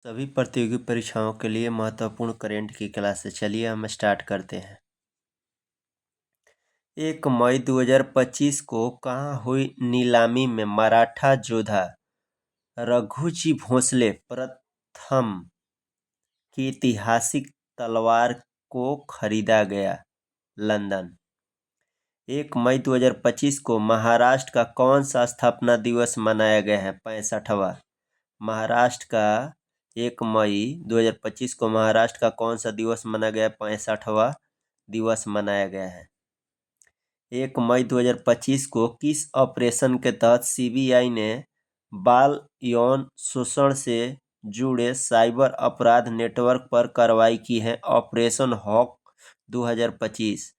सभी प्रतियोगी परीक्षाओं के लिए महत्वपूर्ण करंट की क्लासेस। चलिए हम स्टार्ट करते हैं। 1 मई 2025 को कहाँ हुई नीलामी में मराठा योद्धा रघुजी भोसले प्रथम की ऐतिहासिक तलवार को खरीदा गया? लंदन। 1 मई 2025 को महाराष्ट्र का कौन सा स्थापना दिवस मनाया गया है? 65वां। महाराष्ट्र का 1 मई 2025 को महाराष्ट्र का कौन सा दिवस मनाया गया? 65वां दिवस मनाया गया है। 1 मई 2025 को किस ऑपरेशन के तहत सीबीआई ने बाल यौन शोषण से जुड़े साइबर अपराध नेटवर्क पर कार्रवाई की है? Operation hoc 2025।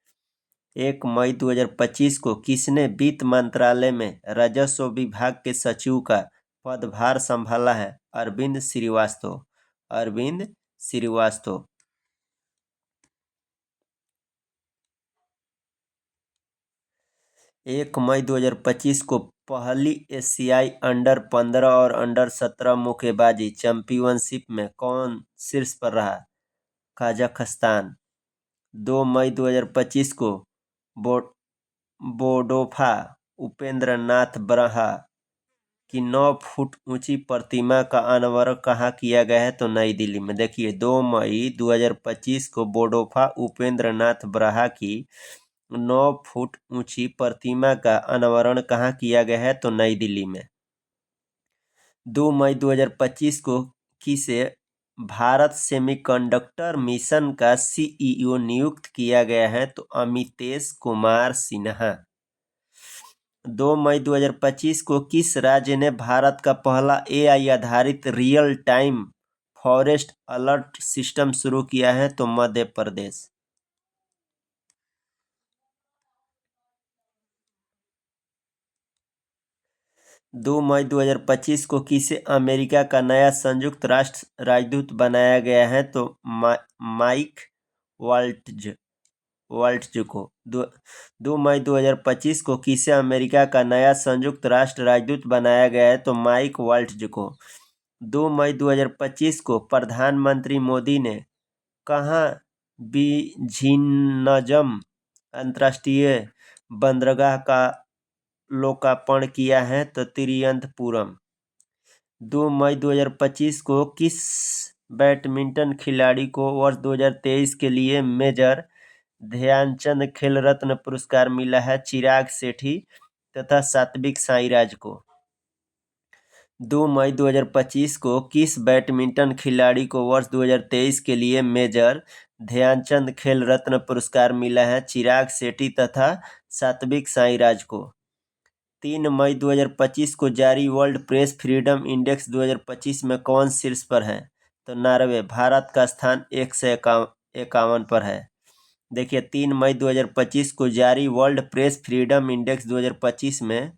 1 मई 2025 को किसने वित्त मंत्रालय में राजस्व विभाग के सचिव का पदभार संभाला है? अरविंद श्रीवास्तव। अरविंद श्रीवास्तव। 1 मई 2025 को पहली एशियाई अंडर-15 और अंडर-17 मुक्केबाजी चैंपियनशिप में कौन शीर्ष पर रहा? कजाकिस्तान। 2 मई 2025 को बोडोफा उपेंद्र नाथ ब्रहा की 9 फुट ऊंची प्रतिमा का अनावरण कहाँ किया गया है? तो नई दिल्ली में। देखिए 2 मई 2025 को बोडोफा उपेंद्र नाथ ब्रहा की 9 फुट ऊंची प्रतिमा का अनावरण कहाँ किया गया है? तो नई दिल्ली में। 2 मई 2025 को किसे भारत सेमीकंडक्टर मिशन का सीईओ नियुक्त किया गया है? तो अमितेश कुमार सिन्हा। 2 मई 2025 को किस राज्य ने भारत का पहला एआई आधारित real time forest alert system शुरू किया है? तो मध्य प्रदेश। 2 मई 2025 को किसे अमेरिका का नया संयुक्त राष्ट्र राजदूत बनाया गया है? तो माइक वाल्ट्ज को। 2 मई 2025 को किसे अमेरिका का नया संयुक्त राष्ट्र राजदूत बनाया गया है? तो माइक वाल्ट्ज को। 2 मई 2025 को प्रधानमंत्री मोदी ने कहाँ विझिन्नम अंतर्राष्ट्रीय बंदरगाह का लोकार्पण किया है? तो तिरुवनंतपुरम। 2 मई 2025 को किस बैडमिंटन खिलाड़ी को वर्ष 2023 के लिए मेजर ध्यानचंद खेल रत्न पुरस्कार मिला है? चिराग शेट्टी तथा सात्विक साईराज को। 2 मई 2025 को किस बैडमिंटन खिलाड़ी को वर्ष 2023 के लिए मेजर ध्यानचंद खेल रत्न पुरस्कार मिला है? चिराग शेट्टी तथा सात्विक साईराज को। 3 मई 2025 को जारी वर्ल्ड प्रेस फ्रीडम इंडेक्स 2025 में कौन शीर्ष पर है? तो नॉर्वे। भारत का स्थान 151 पर है। देखिए 3 मई 2025 को जारी वर्ल्ड प्रेस फ्रीडम इंडेक्स 2025 में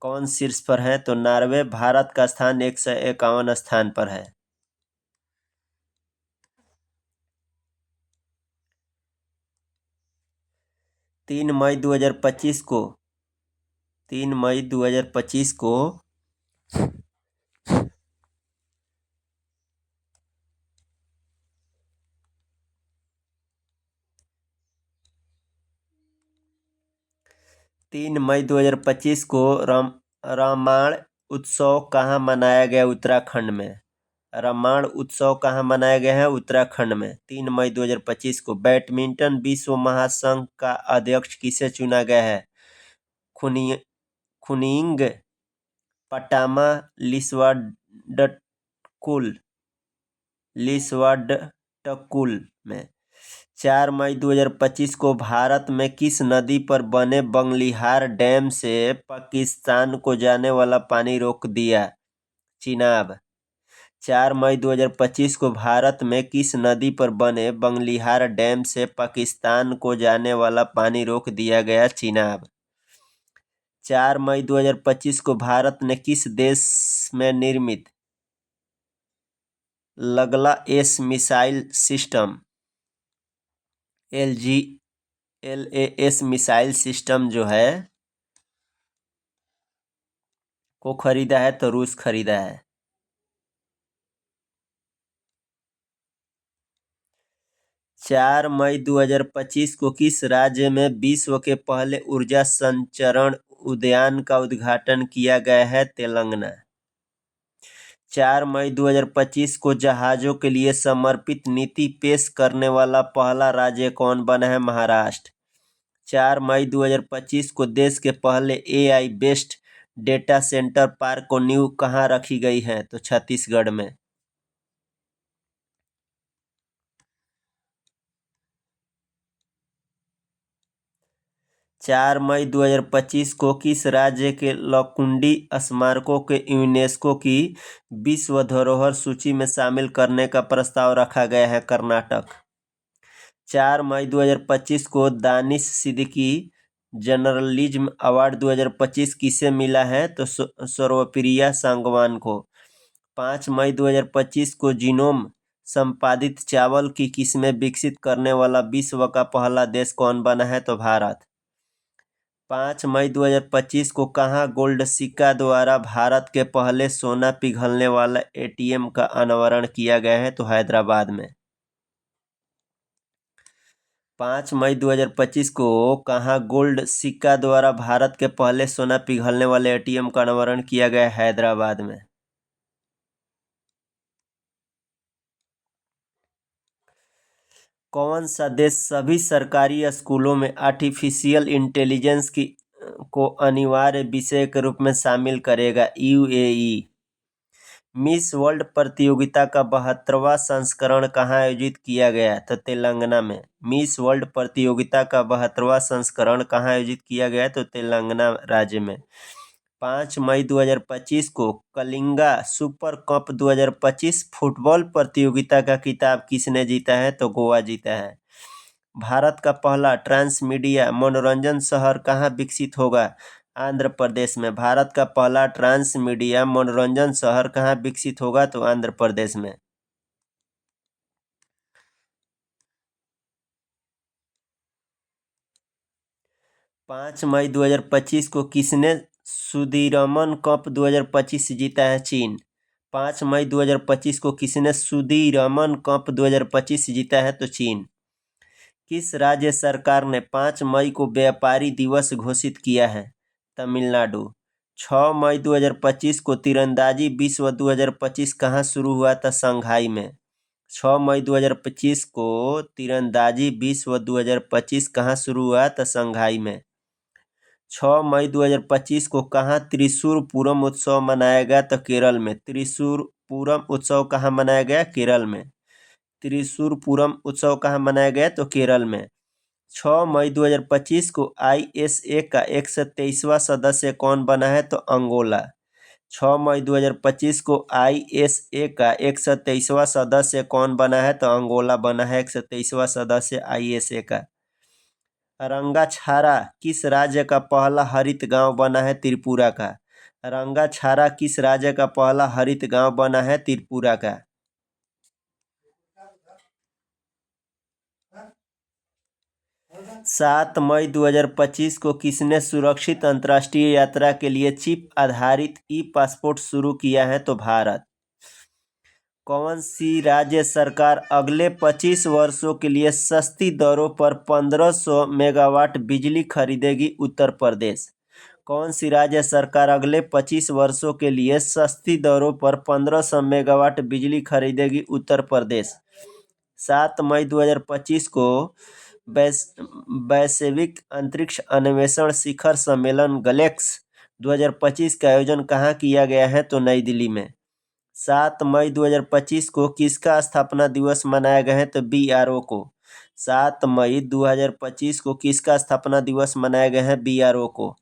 कौन शीर्ष पर है? तो नॉर्वे। भारत का स्थान 151 स्थान पर है। 3 मई 2025 को 3 मई 2025 को 3 मई 2025 को रामायण उत्सव कहाँ मनाया गया? उत्तराखंड में। रामायण उत्सव कहाँ मनाया गया है? उत्तराखंड में। 3 मई 2025 को बैडमिंटन विश्व महासंघ का अध्यक्ष किसे चुना गया है? खुनिंग पटामा लिस्वाडटकुल में। 4 मई 2025 को भारत में किस नदी पर बने बंगलिहार डैम से पाकिस्तान को जाने वाला पानी रोक दिया? चिनाब। 4 मई 2025 को भारत में किस नदी पर बने बंगलिहार डैम से पाकिस्तान को जाने वाला पानी रोक दिया गया? चिनाब। 4 मई 2025 को भारत ने किस देश में निर्मित लगला S missile system LAS missile system जो है को खरीदा है? तो रूस खरीदा है। 4 मई 2025 को किस राज्य में विश्व के पहले ऊर्जा संचरण उद्यान का उद्घाटन किया गया है? तेलंगाना। 4 मई 2025 को जहाजों के लिए समर्पित नीति पेश करने वाला पहला राज्य कौन बना है? महाराष्ट्र। 4 मई 2025 को देश के पहले AI based data centre park को नींव कहाँ रखी गई है? तो छत्तीसगढ़ में। 4 मई 2025 को किस राज्य के लकुंडी स्मारकों के यूनेस्को की विश्व धरोहर सूची में शामिल करने का प्रस्ताव रखा गया है? कर्नाटक। 4 मई 2025 को दानिश सिद्दीकी जर्नलिज्म अवार्ड 2025 किसे मिला है? तो सर्वप्रिया सांगवान को। 5 मई 2025 को जीनोम संपादित चावल की किस्में विकसित करने वाला विश्व का पहला देश कौन बना है? तो भारत। 5 मई 2025 को कहाँ गोल्ड सिक्का द्वारा भारत के पहले सोना पिघलने वाला ATM का अनावरण किया गया है? तो हैदराबाद में। 5 मई 2025 को कहाँ गोल्ड सिक्का द्वारा भारत के पहले सोना पिघलने वाले ATM का अनावरण किया गया है? हैदराबाद में। कौन सा देश सभी सरकारी स्कूलों में आर्टिफिशियल इंटेलिजेंस को अनिवार्य विषय के रूप में शामिल करेगा? UAE। मिस वर्ल्ड प्रतियोगिता का 72वां संस्करण कहाँ आयोजित किया गया? तो तेलंगाना में। मिस वर्ल्ड प्रतियोगिता का 72वां संस्करण कहाँ आयोजित किया गया? तो तेलंगाना राज्य में। 5 मई 2025 को कलिंगा सुपर कप 2025 फुटबॉल प्रतियोगिता का खिताब किसने जीता है? तो गोवा जीता है। भारत का पहला ट्रांसमीडिया मनोरंजन शहर कहाँ विकसित होगा? आंध्र प्रदेश में। भारत का पहला ट्रांसमीडिया मनोरंजन शहर कहाँ विकसित होगा? तो आंध्र प्रदेश में। 5 मई 2025 को किसने सुदीरमन कप 2025 जीता है? चीन। 5 मई 2025 को किसने सुदीरमन कप 2025 जीता है? तो चीन। किस राज्य सरकार ने 5 मई को व्यापारी दिवस घोषित किया है? तमिलनाडु। 6 मई 2025 को तीरंदाजी विश्व 2025 कहाँ शुरू हुआ था? शंघाई में। 6 मई 2025 को तीरंदाजी विश्व 2025 कहाँ शुरू हुआ था? शंघाई में। 6 मई 2025 को कहाँ त्रिशूर पूरम उत्सव मनाया गया? तो केरल में। त्रिशूर पूरम उत्सव कहाँ मनाया गया? केरल में। त्रिशूर पूरम उत्सव कहाँ मनाया गया? तो केरल में। 6 मई 2025 को ISA का 123वां सदस्य कौन बना है? तो अंगोला। 6 मई 2025 को ISA का 123वां सदस्य कौन बना है? तो अंगोला बना है 123वां सदस्य ISA का। रंगाछारा किस राज्य का पहला हरित गांव बना है? त्रिपुरा का। रंगाछारा किस राज्य का पहला हरित गांव बना है? त्रिपुरा का। 7 मई 2025 को किसने सुरक्षित अंतर्राष्ट्रीय यात्रा के लिए चिप आधारित पासपोर्ट शुरू किया है? तो भारत। कौन सी राज्य सरकार अगले 25 वर्षों के लिए सस्ती दरों पर 1500 मेगावाट बिजली खरीदेगी? उत्तर प्रदेश। कौन सी राज्य सरकार अगले 25 वर्षों के लिए सस्ती दरों पर 1500 मेगावाट बिजली खरीदेगी? उत्तर प्रदेश। 7 मई 2025 को वैश्विक अंतरिक्ष अन्वेषण शिखर सम्मेलन गैलेक्स 2025 का आयोजन कहाँ किया गया है? तो नई दिल्ली में। 7 मई 2025 को किसका स्थापना दिवस मनाया गया है? तो BRO को। 7 मई 2025 को किसका स्थापना दिवस मनाया गया है? BRO को।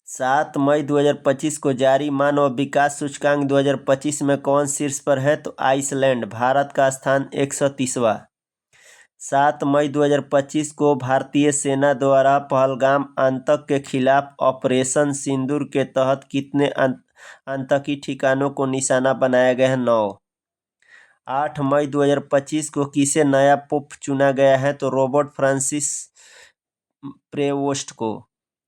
7 मई 2025 को जारी मानव विकास सूचकांक 2025 में कौन शीर्ष पर है? तो आइसलैंड। भारत का स्थान 130वां। 7 मई 2025 को भारतीय सेना द्वारा पहलगाम आतंक के खिलाफ ऑपरेशन सिंदूर के तहत कितने आतंकी ठिकानों को निशाना बनाया गया है? 9। 8 मई 2025 को किसे नया पोप चुना गया है? तो रॉबर्ट फ्रांसिस प्रेवोस्ट को।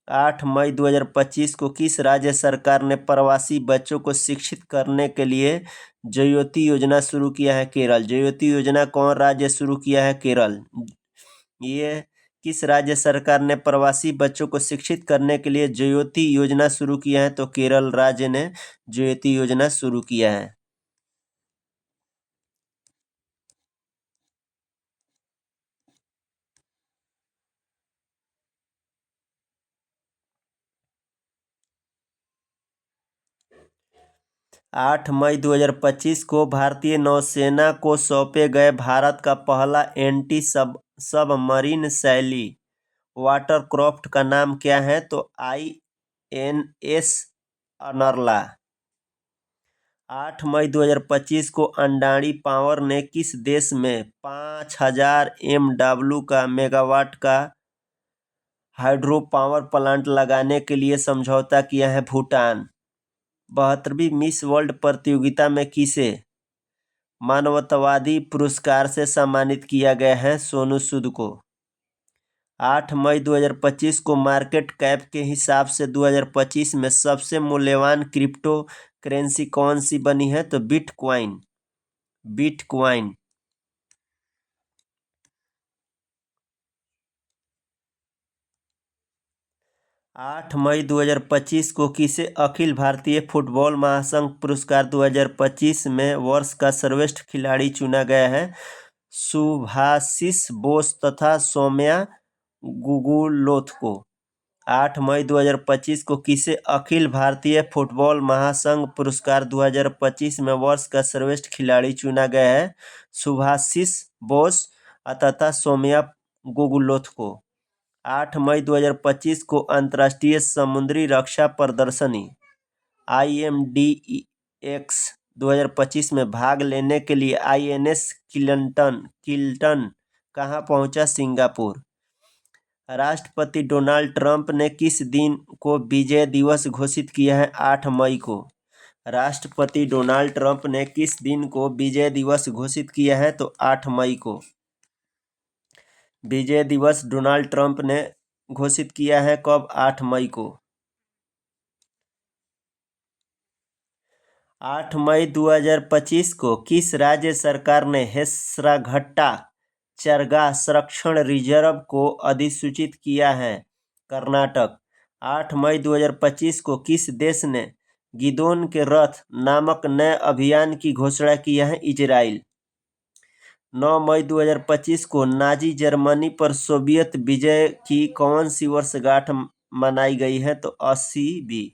8 मई 2025 को किस राज्य सरकार ने प्रवासी बच्चों को शिक्षित करने के लिए ज्योति योजना शुरू किया है? केरल। ज्योति योजना कौन राज्य शुरू किया है? केरल। ये किस राज्य सरकार ने प्रवासी बच्चों को शिक्षित करने के लिए ज्योति योजना शुरू किया है? तो केरल राज्य ने ज्योति योजना शुरू किया है। 8 मई 2025 को भारतीय नौसेना को सौंपे गए भारत का पहला एंटी सबमरीन शैली वाटरक्राफ्ट का नाम क्या है? तो INS अनरला। 8 मई 2025 को अंडाणी पावर ने किस देश में 5000 MW का मेगावाट का हाइड्रो पावर प्लांट लगाने के लिए समझौता किया है? भूटान। 72वीं मिस वर्ल्ड प्रतियोगिता में किसे मानवतावादी पुरस्कार से सम्मानित किया गया है? सोनू सूद को। 8 मई 2025 को मार्केट कैप के हिसाब से 2025 में सबसे मूल्यवान क्रिप्टो करेंसी कौन सी बनी है? तो बिटकॉइन। बिटकॉइन। 8 मई 2025 को किसे अखिल भारतीय फुटबॉल महासंघ पुरस्कार 2025 में वर्ष का सर्वश्रेष्ठ खिलाड़ी चुना गया है? सुभाशिष बोस तथा सौम्या गुगुलोथ को। 8 मई 2025 को किसे अखिल भारतीय फुटबॉल महासंघ पुरस्कार 2025 में वर्ष का सर्वश्रेष्ठ खिलाड़ी चुना गया है? सुभाशिष बोस तथा सौम्या गुगुलोथ को। 8 मई 2025 को अंतर्राष्ट्रीय समुद्री रक्षा प्रदर्शनी IMDEX 2025 में भाग लेने के लिए INS किल्टन कहाँ पहुंचा? सिंगापुर। राष्ट्रपति डोनाल्ड ट्रंप ने किस दिन को विजय दिवस घोषित किया है? 8 मई को। राष्ट्रपति डोनाल्ड ट्रंप ने किस दिन को विजय दिवस घोषित किया है? तो 8 मई को। विजय दिवस डोनाल्ड ट्रंप ने घोषित किया है कब? 8 मई को। 8 मई 2025 को किस राज्य सरकार ने हेसराघट्टा चरगाह संरक्षण रिजर्व को अधिसूचित किया है? कर्नाटक। 8 मई 2025 को किस देश ने गिदोन के रथ नामक नए अभियान की घोषणा की है? इजराइल। 9 मई 2025 को नाजी जर्मनी पर सोवियत विजय की कौन सी वर्षगांठ मनाई गई है? तो 80वीं।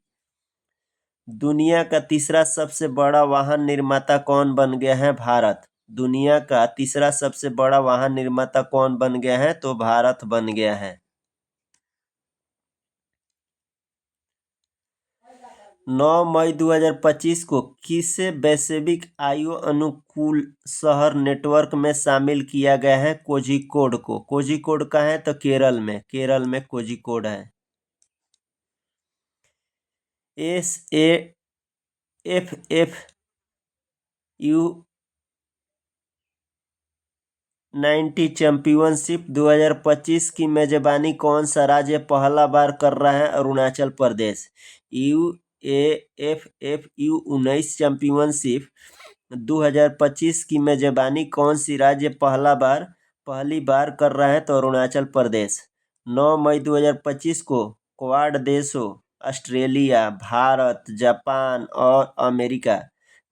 दुनिया का तीसरा सबसे बड़ा वाहन निर्माता कौन बन गया है? भारत। दुनिया का तीसरा सबसे बड़ा वाहन निर्माता कौन बन गया है? तो भारत बन गया है। 9 मई 2025 को किसे वैश्विक आयु अनुकूल शहर नेटवर्क में शामिल किया गया है? कोझिकोड को। कोझिकोड का है? तो केरल में। केरल में कोझिकोड है। SAFFU 90 चैंपियनशिप 2025 की मेजबानी कौन सा राज्य पहला बार कर रहा है? अरुणाचल प्रदेश। UAFFU 19 चैंपियनशिप 2025 की मेजबानी कौन सी राज्य पहली बार कर रहा है? तो अरुणाचल प्रदेश। 9 मई 2025 को क्वाड देशों ऑस्ट्रेलिया, भारत, जापान और अमेरिका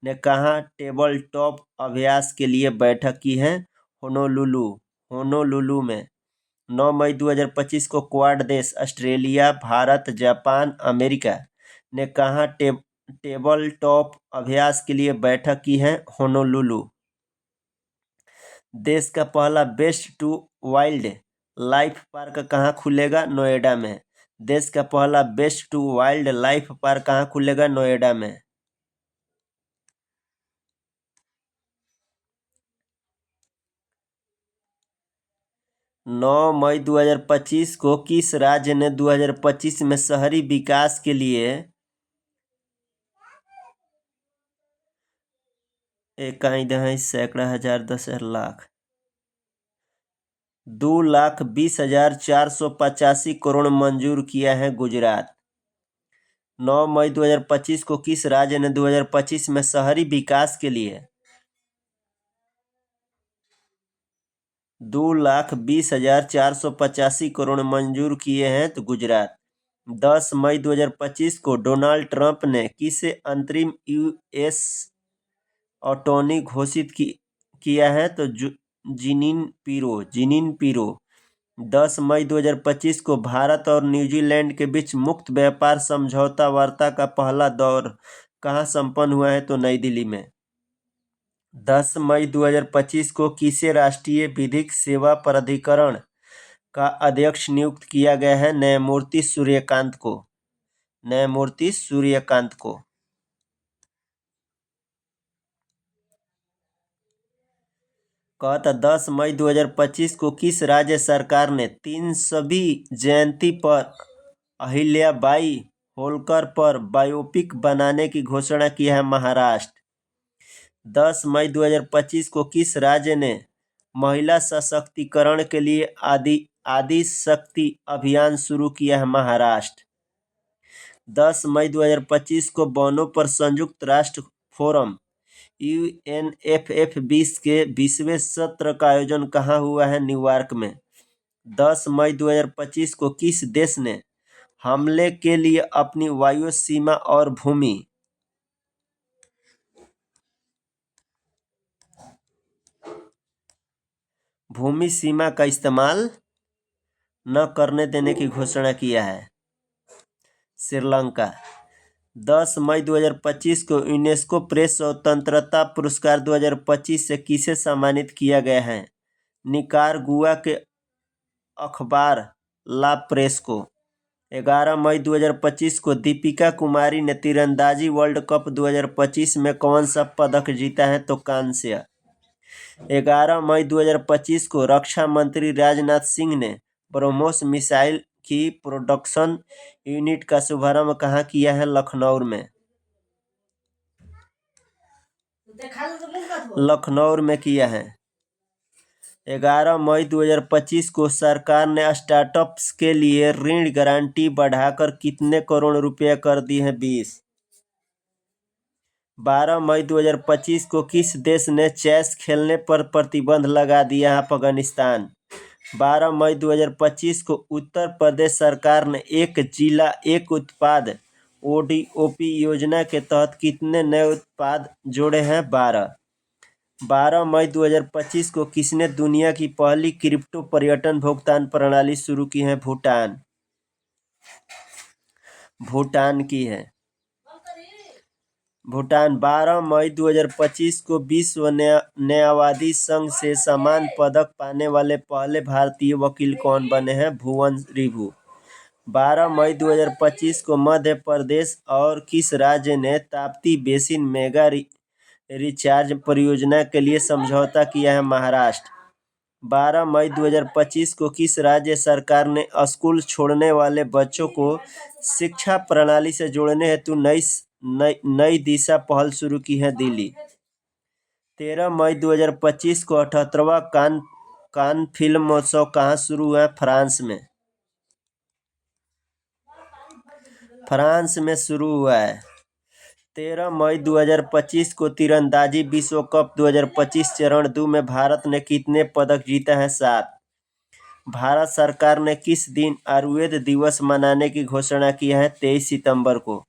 ने कहाँ टेबल टॉप अभ्यास के लिए बैठक की है? होनोलुलु में। 9 मई 2025 को क्वाड देश ऑस्ट्रेलिया, भारत, जापान, अमेरिका ने कहाँ टेबल टॉप अभ्यास के लिए बैठक की है? होनोलुलु। देश का पहला best to wildlife park कहाँ खुलेगा? नोएडा में। देश का पहला best to wildlife park कहाँ खुलेगा? नोएडा में। 9 मई 2025 को किस राज्य ने 2025 में शहरी विकास के लिए 1 सैकड़ा हजार 10,000 लाख 2,20,485 करोड़ मंजूर किया है गुजरात। 9 मई 2025 को किस राज्य ने 2025 में शहरी विकास के लिए 2,20,485 करोड़ मंजूर किए हैं? तो गुजरात। 10 मई 2025 को डोनाल्ड ट्रंप ने किसे अंतरिम यूएस अटॉर्नी घोषित किया है? तो जीनिन पीरो। 10 मई 2025 को भारत और न्यूजीलैंड के बीच मुक्त व्यापार समझौता वार्ता का पहला दौर कहाँ संपन्न हुआ है? तो नई दिल्ली में। 10 मई 2025 को किसे राष्ट्रीय विधिक सेवा प्राधिकरण का अध्यक्ष नियुक्त किया गया है? न्यायमूर्ति सूर्यकांत को। कहता 10 मई 2025 को किस राज्य सरकार ने 300वीं जयंती पर अहिल्याबाई होलकर पर बायोपिक बनाने की घोषणा की है? महाराष्ट्र। 10 मई 2025 को किस राज्य ने महिला सशक्तिकरण के लिए आदि शक्ति अभियान शुरू किया है? महाराष्ट्र। 10 मई 2025 को वनों पर संयुक्त राष्ट्र फोरम UNFF20 के 20वें सत्र का आयोजन कहाँ हुआ है? न्यूयॉर्क में। 10 मई 2025 को किस देश ने हमले के लिए अपनी वायु सीमा और भूमि सीमा का इस्तेमाल न करने देने की घोषणा किया है? श्रीलंका। 10 मई 2025 को यूनेस्को प्रेस स्वतंत्रता पुरस्कार 2025 से किसे सम्मानित किया गया है? निकारागुआ के अखबार ला प्रेस को। 11 मई 2025 को दीपिका कुमारी ने तीरंदाजी वर्ल्ड कप 2025 में कौन सा पदक जीता है? तो कांस्य। 11 मई 2025 को रक्षा मंत्री राजनाथ सिंह ने ब्रह्मोस मिसाइल की प्रोडक्शन यूनिट का शुभारंभ कहाँ किया है? लखनऊ में किया है। 11 मई 2025 को सरकार ने स्टार्टअप्स के लिए ऋण गारंटी बढ़ाकर कितने करोड़ रुपए कर दी है? 20। 12 मई 2025 को किस देश ने चेस खेलने पर प्रतिबंध लगा दिया? अफगानिस्तान। 12 मई 2025 को उत्तर प्रदेश सरकार ने एक जिला एक उत्पाद ODOP योजना के तहत कितने नए उत्पाद जोड़े हैं? 12। 12 मई 2025 को किसने दुनिया की पहली क्रिप्टो पर्यटन भुगतान प्रणाली शुरू की है? भूटान की है। भूटान। 12 मई 2025 को विश्व न्यायवादी संघ से सम्मान पदक पाने वाले पहले भारतीय वकील कौन बने हैं? भुवन रिभु। 12 मई 2025 को मध्य प्रदेश और किस राज्य ने ताप्ती बेसिन मेगा रिचार्ज परियोजना के लिए समझौता किया है? महाराष्ट्र। 12 मई 2025 को किस राज्य सरकार ने स्कूल छोड़ने वाले बच्चों को शिक्षा प्रणाली से जोड़ने हेतु नई दिशा पहल शुरू की है? दिल्ली। 13 मई 2025 को 78वां कान फिल्म महोत्सव कहाँ शुरू हुआ है? फ्रांस में शुरू हुआ है। 13 मई 2025 को तीरंदाजी विश्व कप 2025 चरण 2 में भारत ने कितने पदक जीता है? 7। भारत सरकार ने किस दिन आयुर्वेद दिवस मनाने की घोषणा की है? 23 सितंबर को।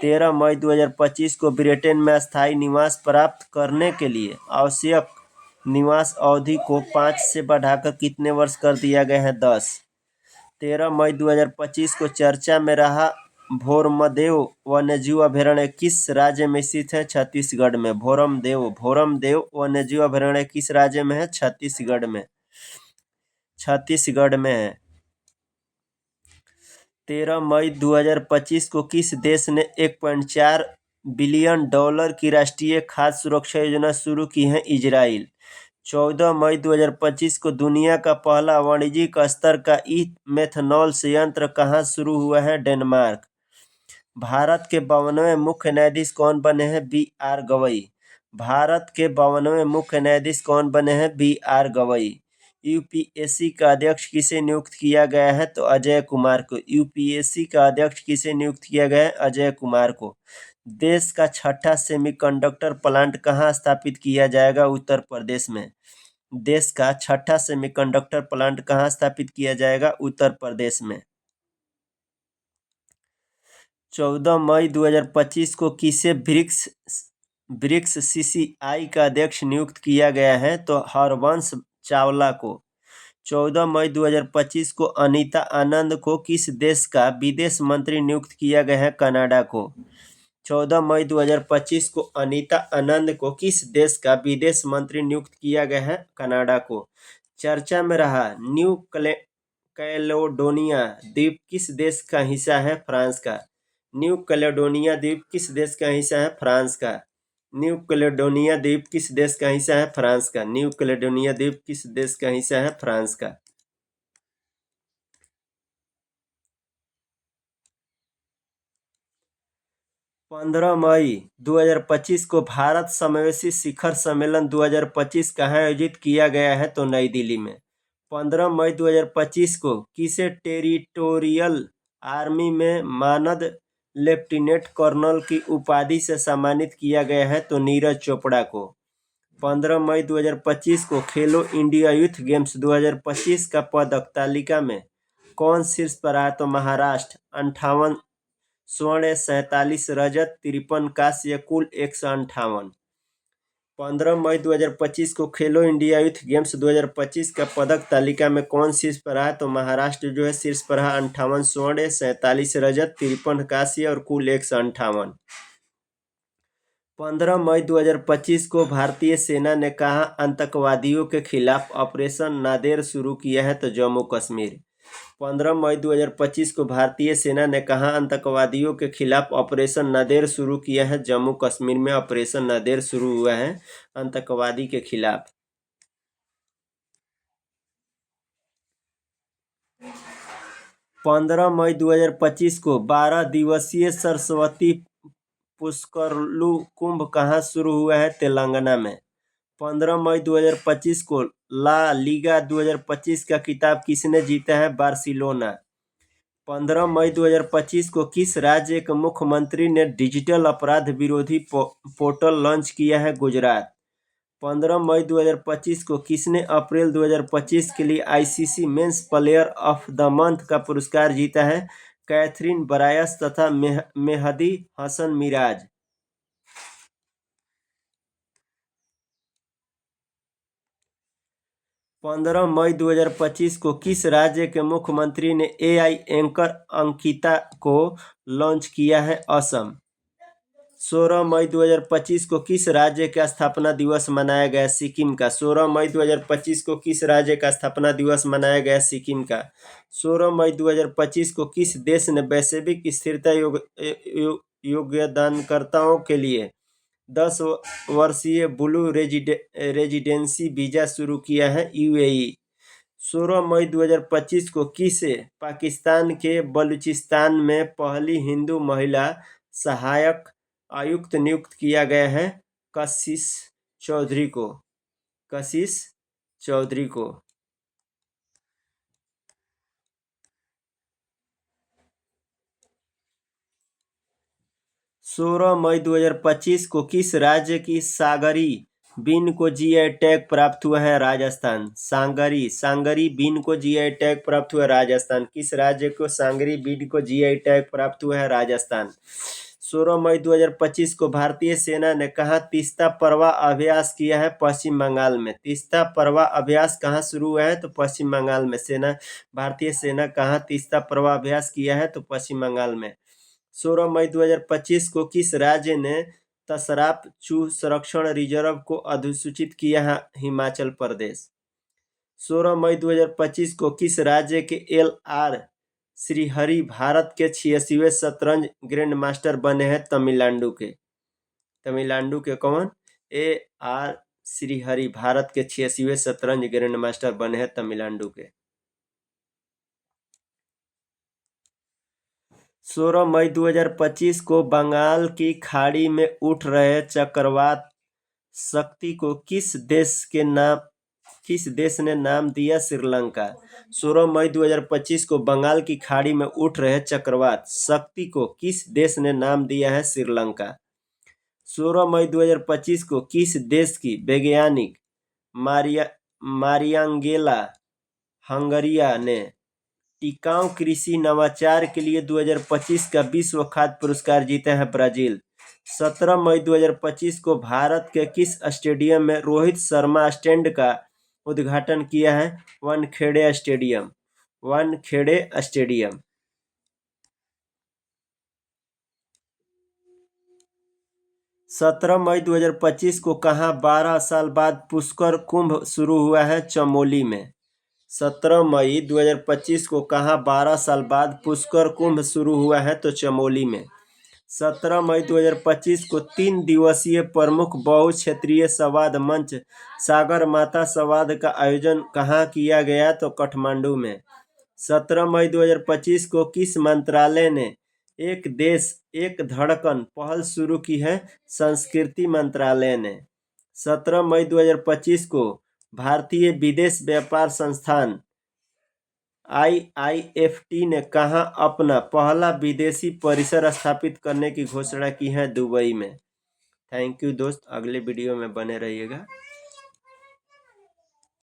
13 मई 2025 को ब्रिटेन में स्थायी निवास प्राप्त करने के लिए आवश्यक निवास अवधि को 5 से बढ़ाकर कितने वर्ष कर दिया गया है? 10। 13 मई 2025 को चर्चा में रहा भोरमदेव वन्यजीव अभयारण्य किस राज्य में स्थित है? छत्तीसगढ़ में। भोरमदेव वन्यजीव अभयारण्य किस राज्य में है? छत्तीसगढ़ में है। 13 मई 2025 को किस देश ने $1.4 बिलियन की राष्ट्रीय खाद्य सुरक्षा योजना शुरू की है? इजराइल। 14 मई 2025 को दुनिया का पहला वाणिज्यिक स्तर का मेथनॉल संयंत्र कहाँ शुरू हुआ है? डेनमार्क। भारत के 52वें मुख्य न्यायाधीश कौन बने हैं? BR गवई। भारत के 52वें मुख्य न्यायाधीश कौन बने हैं? BR गवई। यूपीएससी का अध्यक्ष किसे नियुक्त किया गया है? तो अजय कुमार को। यूपीएससी का अध्यक्ष किसे नियुक्त किया गया है? अजय कुमार को। देश का छठा सेमीकंडक्टर प्लांट कहाँ स्थापित किया जाएगा? उत्तर प्रदेश में। देश का छठा सेमीकंडक्टर प्लांट कहाँ स्थापित किया जाएगा? उत्तर प्रदेश में। 14 मई 2025 को किसे ब्रिक्स सीसीआई का अध्यक्ष नियुक्त किया गया है? तो हरवंश चावला को। 14 मई 2025 को अनीता आनंद को किस देश का विदेश मंत्री नियुक्त किया गया है? कनाडा को। 14 मई 2025 को अनीता आनंद को किस देश का विदेश मंत्री नियुक्त किया गया है? कनाडा को। चर्चा में रहा न्यू कैलेडोनिया द्वीप किस देश का हिस्सा है? फ्रांस का। न्यू कैलेडोनिया द्वीप किस देश का हिस्सा है? फ्रांस का। न्यू कैलेडोनिया द्वीप किस देश का हिस्सा है? फ्रांस का। न्यू कैलेडोनिया द्वीप किस देश का हिस्सा है? फ्रांस का। 15 मई 2025 को भारत समावेशी शिखर सम्मेलन 2025 कहाँ आयोजित किया गया है? तो नई दिल्ली में। 15 मई 2025 को किसे टेरिटोरियल आर्मी में मानद लेफ्टिनेंट कर्नल की उपाधि से सम्मानित किया गया है? तो नीरज चोपड़ा को। 15 मई 2025 को खेलो इंडिया यूथ गेम्स 2025 का पदक तालिका में कौन शीर्ष पर आया? तो महाराष्ट्र। 58 स्वर्ण, 47 रजत, 53 कांस्य, कुल 158। 15 मई 2025 को खेलो इंडिया यूथ गेम्स 2025 का पदक तालिका में कौन शीर्ष पर रहा? तो महाराष्ट्र जो है शीर्ष पर रहा। 58 स्वर्ण, 47 रजत, 53 कांस्य और कुल 158। 15 मई 2025 को भारतीय सेना ने कहा आतंकवादियों के खिलाफ ऑपरेशन नादेर शुरू किया है? तो जम्मू कश्मीर। 15 मई 2025 को भारतीय सेना ने कहा आतंकवादियों के खिलाफ ऑपरेशन नादेर शुरू किया है? जम्मू कश्मीर में ऑपरेशन नादेर शुरू हुआ है आतंकवादी के खिलाफ। 15 मई 2025 को 12 दिवसीय सरस्वती पुष्करलू कुंभ कहाँ शुरू हुआ है? तेलंगाना में। 15 मई 2025 को ला लीगा 2025 का खिताब किसने जीता है? बार्सिलोना। 15 मई 2025 को किस राज्य के मुख्यमंत्री ने डिजिटल अपराध विरोधी पोर्टल लॉन्च किया है? गुजरात। 15 मई 2025 को किसने अप्रैल 2025 के लिए ICC men's player of the month का पुरस्कार जीता है? कैथरीन ब्रायस तथा मेहदी हसन मिराज। 15 मई 2025 को किस राज्य के मुख्यमंत्री ने एआई एंकर अंकिता को लॉन्च किया है? असम। 16 मई 2025 को किस राज्य का स्थापना दिवस मनाया गया? सिक्किम का। 16 मई 2025 को किस राज्य का स्थापना दिवस मनाया गया? सिक्किम का। 16 मई 2025 को किस देश ने वैश्विक स्थिरता योगदानकर्ताओं के लिए 10 वर्षीय ब्लू रेजिडेंसी वीजा शुरू किया है? यूएई। 16 मई 2025 को किसे पाकिस्तान के बलूचिस्तान में पहली हिंदू महिला सहायक आयुक्त नियुक्त किया गया है? कशिश चौधरी को। कशिश चौधरी को। 16 मई 2025 को किस राज्य की सांगरी बीन को जीआई टैग प्राप्त हुआ है? राजस्थान। सांगरी बीन को जीआई टैग प्राप्त हुआ है? राजस्थान। किस राज्य को सांगरी बीन को जीआई टैग प्राप्त हुआ है? राजस्थान। 16 मई 2025 को भारतीय सेना ने कहाँ तीस्ता परवा अभ्यास किया है? पश्चिम बंगाल में। तीस्ता परवा अभ्यास कहाँ शुरू हुआ है? तो पश्चिम बंगाल में। भारतीय सेना कहाँ तीस्ता परवा अभ्यास किया है? तो पश्चिम बंगाल में। 16 मई 2025 को किस राज्य ने तसराप चूह संरक्षण रिजर्व को अधिसूचित किया है? हिमाचल प्रदेश। 16 मई 2025 को किस राज्य के एल.आर. श्रीहरि भारत के 86वें शतरंज ग्रैंड मास्टर बने हैं? तमिलनाडु के। तमिलनाडु के कौन? ए.आर. श्रीहरि भारत के 86वें शतरंज ग्रैंड मास्टर बने हैं तमिलनाडु के। 16 मई 2025 को बंगाल की खाड़ी में उठ रहे चक्रवात शक्ति को किस देश के नाम किस देश ने नाम दिया श्रीलंका? 16 मई 2025 को बंगाल की खाड़ी में उठ रहे चक्रवात शक्ति को किस देश ने नाम दिया है श्रीलंका? 16 मई 2025 को किस देश की वैज्ञानिक मारियांगेला हंगरिया ने टिकाऊ कृषि नवाचार के लिए 2025 का विश्व खाद्य पुरस्कार जीता है? ब्राजील। 17 मई 2025 को भारत के किस स्टेडियम में रोहित शर्मा स्टैंड का उद्घाटन किया है? वानखेड़े स्टेडियम। 17 मई 2025 को कहाँ 12 साल बाद पुष्कर कुंभ शुरू हुआ है? चमोली में। 17 मई 2025 को कहाँ 12 साल बाद पुष्कर कुंभ शुरू हुआ है? तो चमोली में। 17 मई 2025 को 3 दिवसीय प्रमुख बहुक्षेत्रीय संवाद मंच सागर माता संवाद का आयोजन कहाँ किया गया? तो काठमांडू में। 17 मई 2025 को किस मंत्रालय ने एक देश एक धड़कन पहल शुरू की है? संस्कृति मंत्रालय ने। 17 मई 2025 को भारतीय विदेश व्यापार संस्थान IIFT ने कहाँ अपना पहला विदेशी परिसर स्थापित करने की घोषणा की है? दुबई में। थैंक यू दोस्त, अगले वीडियो में बने रहिएगा।